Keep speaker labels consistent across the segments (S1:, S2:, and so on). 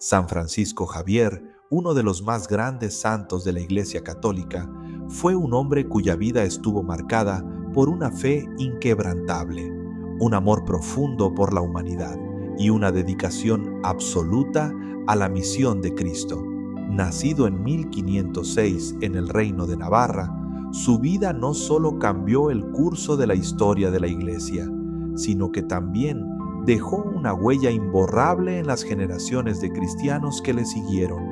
S1: San Francisco Javier, uno de los más grandes santos de la Iglesia Católica, fue un hombre cuya vida estuvo marcada por una fe inquebrantable, un amor profundo por la humanidad y una dedicación absoluta a la misión de Cristo. Nacido en 1506 en el Reino de Navarra, su vida no solo cambió el curso de la historia de la Iglesia, sino que también dejó una huella imborrable en las generaciones de cristianos que le siguieron.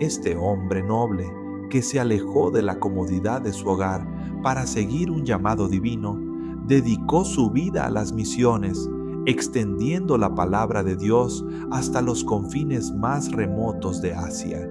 S1: Este hombre noble, que se alejó de la comodidad de su hogar para seguir un llamado divino, dedicó su vida a las misiones, extendiendo la palabra de Dios hasta los confines más remotos de Asia.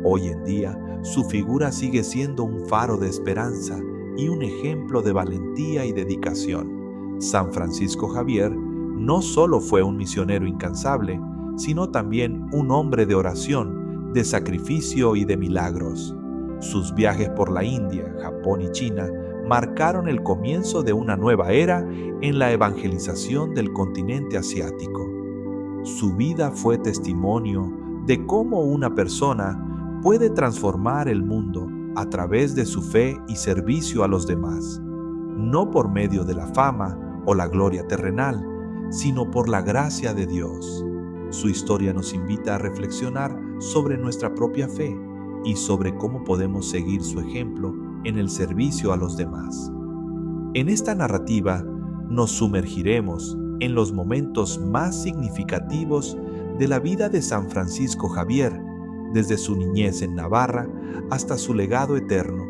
S1: Hoy en día, su figura sigue siendo un faro de esperanza y un ejemplo de valentía y dedicación. San Francisco Javier no solo fue un misionero incansable, sino también un hombre de oración, de sacrificio y de milagros. Sus viajes por la India, Japón y China marcaron el comienzo de una nueva era en la evangelización del continente asiático. Su vida fue testimonio de cómo una persona puede transformar el mundo a través de su fe y servicio a los demás, no por medio de la fama o la gloria terrenal, sino por la gracia de Dios. Su historia nos invita a reflexionar sobre nuestra propia fe y sobre cómo podemos seguir su ejemplo en el servicio a los demás. En esta narrativa nos sumergiremos en los momentos más significativos de la vida de San Francisco Javier, desde su niñez en Navarra hasta su legado eterno,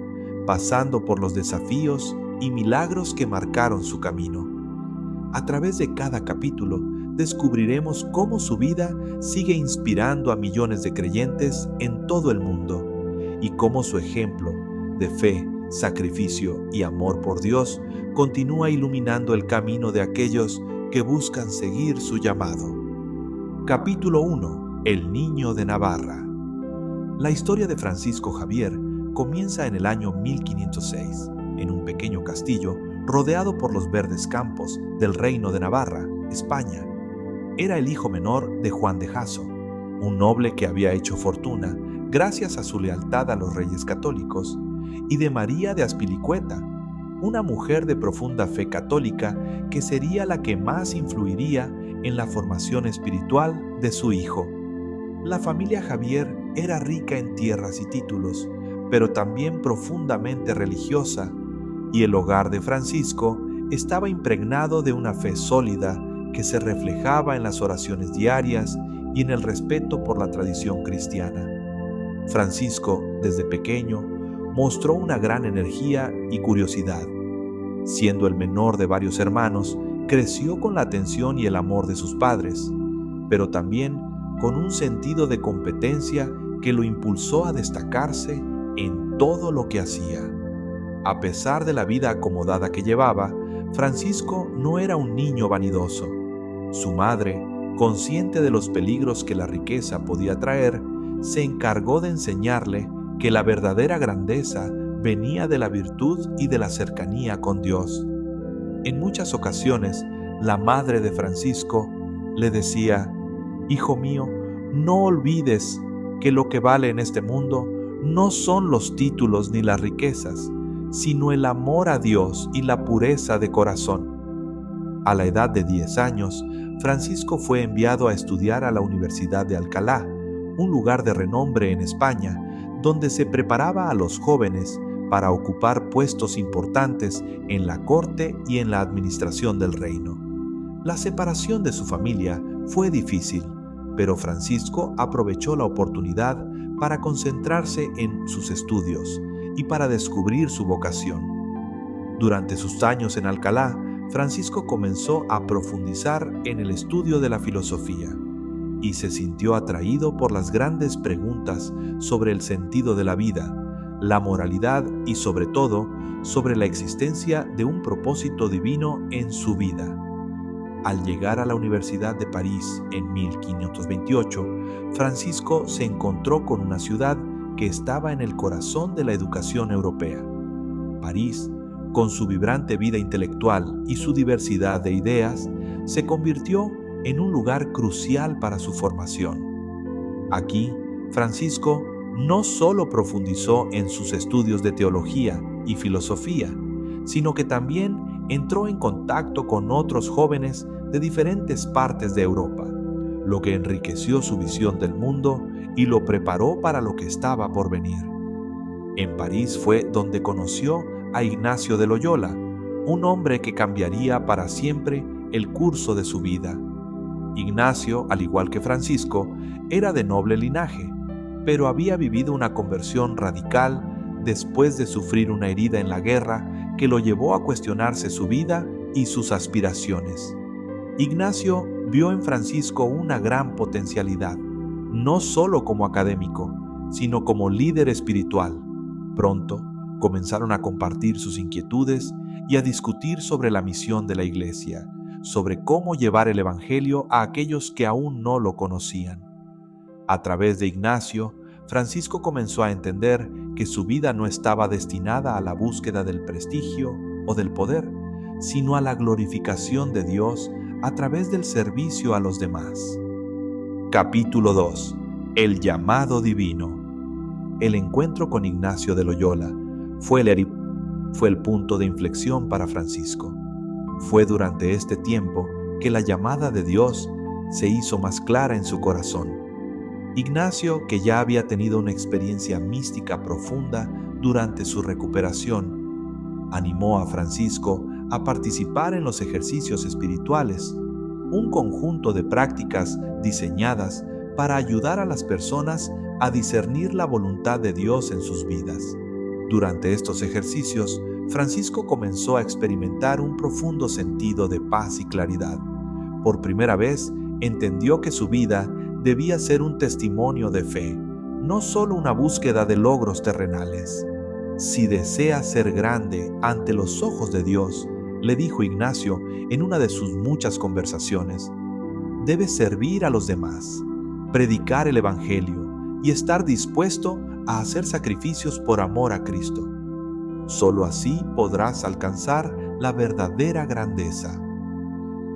S1: pasando por los desafíos y milagros que marcaron su camino. A través de cada capítulo descubriremos cómo su vida sigue inspirando a millones de creyentes en todo el mundo y cómo su ejemplo de fe, sacrificio y amor por Dios continúa iluminando el camino de aquellos que buscan seguir su llamado. Capítulo 1. El niño de Navarra. La historia de Francisco Javier comienza en el año 1506, en un pequeño castillo rodeado por los verdes campos del Reino de Navarra, España. Era el hijo menor de Juan de Jasso, un noble que había hecho fortuna gracias a su lealtad a los reyes católicos, y de María de Azpilicueta, una mujer de profunda fe católica que sería la que más influiría en la formación espiritual de su hijo. La familia Javier era rica en tierras y títulos, pero también profundamente religiosa, y el hogar de Francisco estaba impregnado de una fe sólida que se reflejaba en las oraciones diarias y en el respeto por la tradición cristiana. Francisco, desde pequeño, mostró una gran energía y curiosidad. Siendo el menor de varios hermanos, creció con la atención y el amor de sus padres, pero también con un sentido de competencia que lo impulsó a destacarse en todo lo que hacía. A pesar de la vida acomodada que llevaba, Francisco no era un niño vanidoso. Su madre, consciente de los peligros que la riqueza podía traer, se encargó de enseñarle que la verdadera grandeza venía de la virtud y de la cercanía con Dios. En muchas ocasiones, la madre de Francisco le decía: «Hijo mío, no olvides que lo que vale en este mundo no son los títulos ni las riquezas, sino el amor a Dios y la pureza de corazón». A la edad de 10 años, Francisco fue enviado a estudiar a la Universidad de Alcalá, un lugar de renombre en España, donde se preparaba a los jóvenes para ocupar puestos importantes en la corte y en la administración del reino. La separación de su familia fue difícil, pero Francisco aprovechó la oportunidad para concentrarse en sus estudios y para descubrir su vocación. Durante sus años en Alcalá, Francisco comenzó a profundizar en el estudio de la filosofía y se sintió atraído por las grandes preguntas sobre el sentido de la vida, la moralidad y sobre todo sobre la existencia de un propósito divino en su vida. Al llegar a la Universidad de París en 1528, Francisco se encontró con una ciudad que estaba en el corazón de la educación europea. París, con su vibrante vida intelectual y su diversidad de ideas, se convirtió en un lugar crucial para su formación. Aquí, Francisco no solo profundizó en sus estudios de teología y filosofía, sino que también entró en contacto con otros jóvenes de diferentes partes de Europa, lo que enriqueció su visión del mundo y lo preparó para lo que estaba por venir. En París fue donde conoció a Ignacio de Loyola, un hombre que cambiaría para siempre el curso de su vida. Ignacio, al igual que Francisco, era de noble linaje, pero había vivido una conversión radical después de sufrir una herida en la guerra que lo llevó a cuestionarse su vida y sus aspiraciones. Ignacio vio en Francisco una gran potencialidad, no solo como académico, sino como líder espiritual. Pronto comenzaron a compartir sus inquietudes y a discutir sobre la misión de la Iglesia, sobre cómo llevar el Evangelio a aquellos que aún no lo conocían. A través de Ignacio, Francisco comenzó a entender que su vida no estaba destinada a la búsqueda del prestigio o del poder, sino a la glorificación de Dios a través del servicio a los demás. Capítulo 2. El llamado divino. El encuentro con Ignacio de Loyola fue el punto de inflexión para Francisco. Fue durante este tiempo que la llamada de Dios se hizo más clara en su corazón. Ignacio, que ya había tenido una experiencia mística profunda durante su recuperación, animó a Francisco a participar en los ejercicios espirituales, un conjunto de prácticas diseñadas para ayudar a las personas a discernir la voluntad de Dios en sus vidas. Durante estos ejercicios, Francisco comenzó a experimentar un profundo sentido de paz y claridad. Por primera vez, entendió que su vida debía ser un testimonio de fe, no solo una búsqueda de logros terrenales. Si desea ser grande ante los ojos de Dios, le dijo Ignacio en una de sus muchas conversaciones, debe servir a los demás, predicar el Evangelio y estar dispuesto a hacer sacrificios por amor a Cristo. Solo así podrás alcanzar la verdadera grandeza.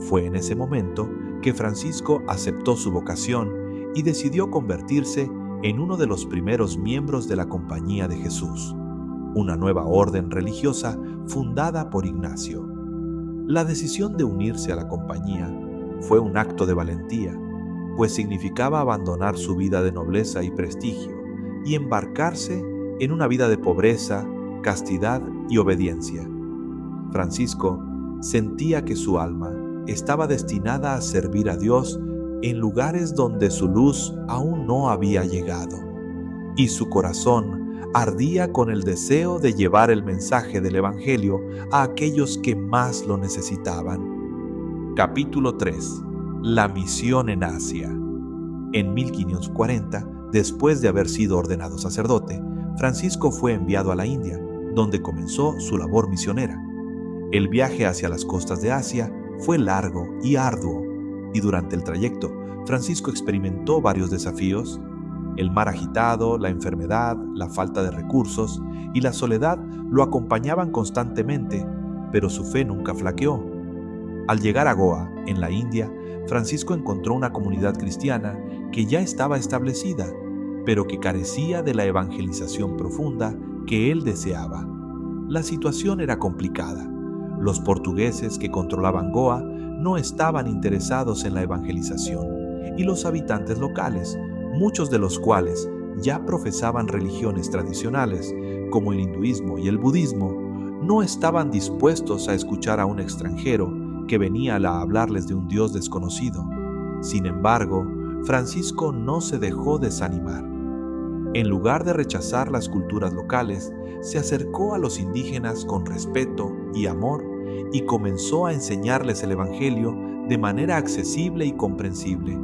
S1: Fue en ese momento que Francisco aceptó su vocación y decidió convertirse en uno de los primeros miembros de la Compañía de Jesús, una nueva orden religiosa fundada por Ignacio. La decisión de unirse a la compañía fue un acto de valentía, pues significaba abandonar su vida de nobleza y prestigio y embarcarse en una vida de pobreza, castidad y obediencia. Francisco sentía que su alma estaba destinada a servir a Dios en lugares donde su luz aún no había llegado, y su corazón ardía con el deseo de llevar el mensaje del Evangelio a aquellos que más lo necesitaban. Capítulo 3. La misión en Asia. En 1540, después de haber sido ordenado sacerdote, Francisco fue enviado a la India, donde comenzó su labor misionera. El viaje hacia las costas de Asia fue largo y arduo, y durante el trayecto, Francisco experimentó varios desafíos. El mar agitado, la enfermedad, la falta de recursos y la soledad lo acompañaban constantemente, pero su fe nunca flaqueó. Al llegar a Goa, en la India, Francisco encontró una comunidad cristiana que ya estaba establecida, pero que carecía de la evangelización profunda que él deseaba. La situación era complicada. Los portugueses que controlaban Goa no estaban interesados en la evangelización, y los habitantes locales, muchos de los cuales ya profesaban religiones tradicionales, como el hinduismo y el budismo, no estaban dispuestos a escuchar a un extranjero que venía a hablarles de un Dios desconocido. Sin embargo, Francisco no se dejó desanimar. En lugar de rechazar las culturas locales, se acercó a los indígenas con respeto y amor y comenzó a enseñarles el Evangelio de manera accesible y comprensible.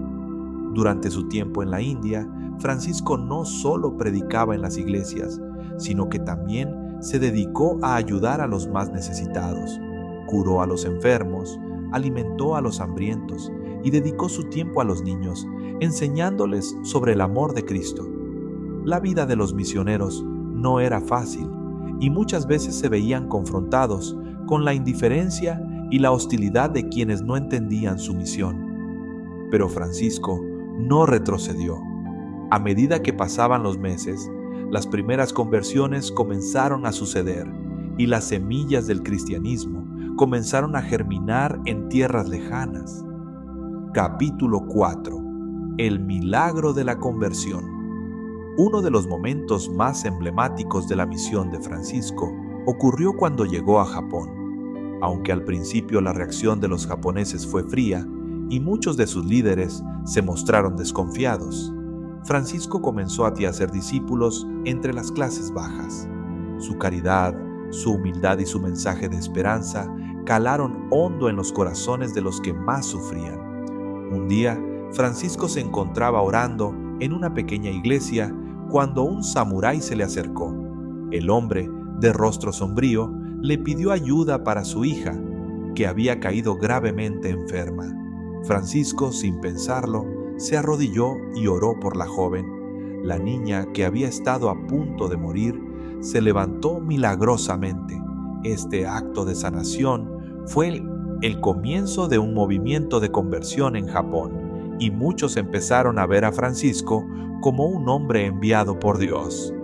S1: Durante su tiempo en la India, Francisco no solo predicaba en las iglesias, sino que también se dedicó a ayudar a los más necesitados. Curó a los enfermos, alimentó a los hambrientos y dedicó su tiempo a los niños, enseñándoles sobre el amor de Cristo. La vida de los misioneros no era fácil y muchas veces se veían confrontados con la indiferencia y la hostilidad de quienes no entendían su misión. Pero Francisco no retrocedió. A medida que pasaban los meses, las primeras conversiones comenzaron a suceder y las semillas del cristianismo comenzaron a germinar en tierras lejanas. Capítulo 4. El milagro de la conversión. Uno de los momentos más emblemáticos de la misión de Francisco ocurrió cuando llegó a Japón. Aunque al principio la reacción de los japoneses fue fría y muchos de sus líderes se mostraron desconfiados, Francisco comenzó a hacer discípulos entre las clases bajas. Su caridad, su humildad y su mensaje de esperanza calaron hondo en los corazones de los que más sufrían. Un día, Francisco se encontraba orando en una pequeña iglesia cuando un samurái se le acercó. El hombre, de rostro sombrío, le pidió ayuda para su hija, que había caído gravemente enferma. Francisco, sin pensarlo, se arrodilló y oró por la joven. La niña, que había estado a punto de morir, se levantó milagrosamente. Este acto de sanación fue el comienzo de un movimiento de conversión en Japón, y muchos empezaron a ver a Francisco como un hombre enviado por Dios.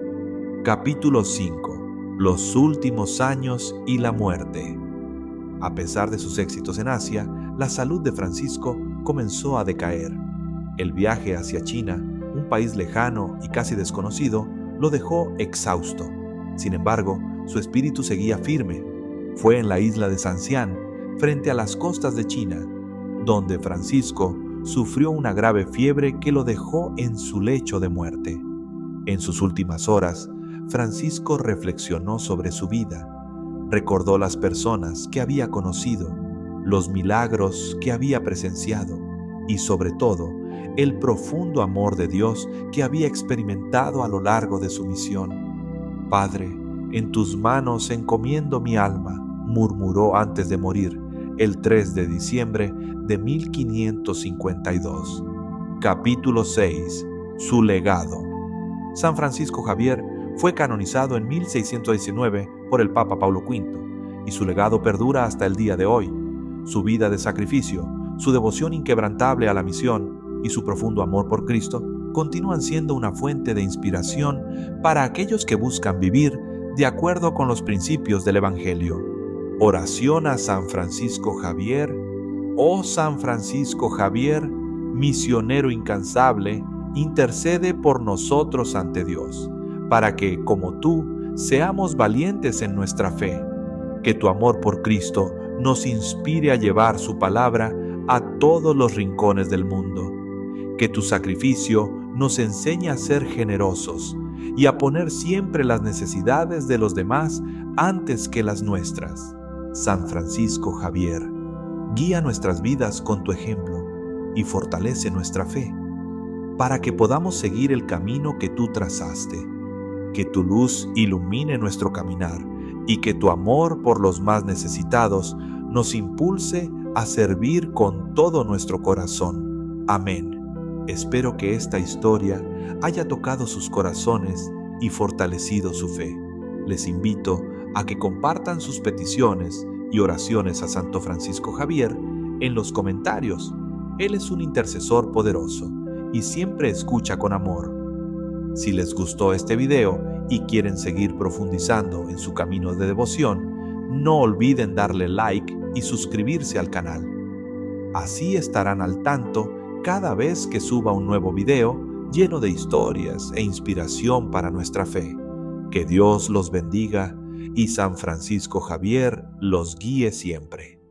S1: Capítulo 5. Los últimos años y la muerte. A pesar de sus éxitos en Asia, la salud de Francisco comenzó a decaer. El viaje hacia China, un país lejano y casi desconocido, lo dejó exhausto. Sin embargo, su espíritu seguía firme. Fue en la isla de Sanxian, frente a las costas de China, donde Francisco sufrió una grave fiebre que lo dejó en su lecho de muerte. En sus últimas horas, Francisco reflexionó sobre su vida. Recordó las personas que había conocido, los milagros que había presenciado y, sobre todo, el profundo amor de Dios que había experimentado a lo largo de su misión. Padre, en tus manos encomiendo mi alma, murmuró antes de morir, el 3 de diciembre de 1552. Capítulo 6. Su legado. San Francisco Javier fue canonizado en 1619 por el Papa Paulo V, y su legado perdura hasta el día de hoy. Su vida de sacrificio, su devoción inquebrantable a la misión y su profundo amor por Cristo continúan siendo una fuente de inspiración para aquellos que buscan vivir de acuerdo con los principios del Evangelio. Oración a San Francisco Javier. Oh San Francisco Javier, misionero incansable, intercede por nosotros ante Dios, para que, como tú, seamos valientes en nuestra fe. Que tu amor por Cristo nos inspire a llevar su palabra a todos los rincones del mundo. Que tu sacrificio nos enseñe a ser generosos y a poner siempre las necesidades de los demás antes que las nuestras. San Francisco Javier, guía nuestras vidas con tu ejemplo y fortalece nuestra fe, para que podamos seguir el camino que tú trazaste. Que tu luz ilumine nuestro caminar y que tu amor por los más necesitados nos impulse a servir con todo nuestro corazón. Amén. Espero que esta historia haya tocado sus corazones y fortalecido su fe. Les invito a que compartan sus peticiones y oraciones a Santo Francisco Javier en los comentarios. Él es un intercesor poderoso y siempre escucha con amor. Si les gustó este video y quieren seguir profundizando en su camino de devoción, no olviden darle like y suscribirse al canal. Así estarán al tanto cada vez que suba un nuevo video lleno de historias e inspiración para nuestra fe. Que Dios los bendiga y San Francisco Javier los guíe siempre.